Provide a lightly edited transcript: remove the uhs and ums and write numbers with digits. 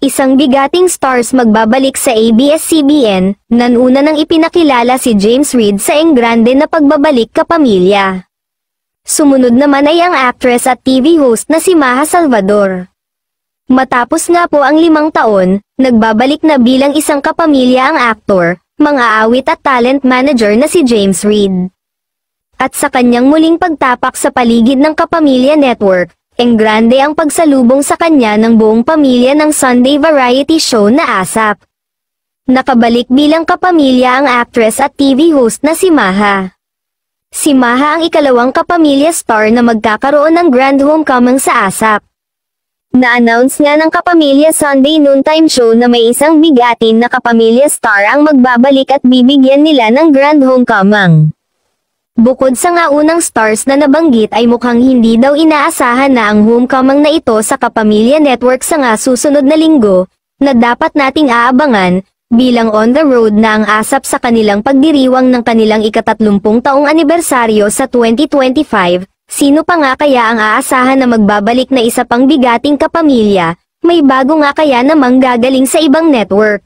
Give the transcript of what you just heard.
Isang bigating stars magbabalik sa ABS-CBN, nanuna nang ipinakilala si James Reid sa Engrande na pagbabalik kapamilya. Sumunod naman ay ang actress at TV host na si Maha Salvador. Matapos nga po ang 5 taon, nagbabalik na bilang isang kapamilya ang aktor, mga awit at talent manager na si James Reid. At sa kanyang muling pagtapak sa paligid ng Kapamilya Network, Engrande ang pagsalubong sa kanya ng buong pamilya ng Sunday variety show na ASAP. Nakabalik bilang kapamilya ang actress at TV host na si Maha. Si Maha ang ikalawang kapamilya star na magkakaroon ng grand homecoming sa ASAP. Na-announce nga ng Kapamilya Sunday Noontime Show na may isang bigatin na kapamilya star ang magbabalik at bibigyan nila ng grand homecoming. Bukod sa nga unang stars na nabanggit ay mukhang hindi daw inaasahan na ang homecoming na ito sa Kapamilya Network sa nga susunod na linggo, na dapat nating aabangan, bilang on the road na ang ASAP sa kanilang pagdiriwang ng kanilang ika-30 taong anibersaryo sa 2025, sino pa nga kaya ang aasahan na magbabalik na isa pang bigating kapamilya, may bago nga kaya namang gagaling sa ibang network.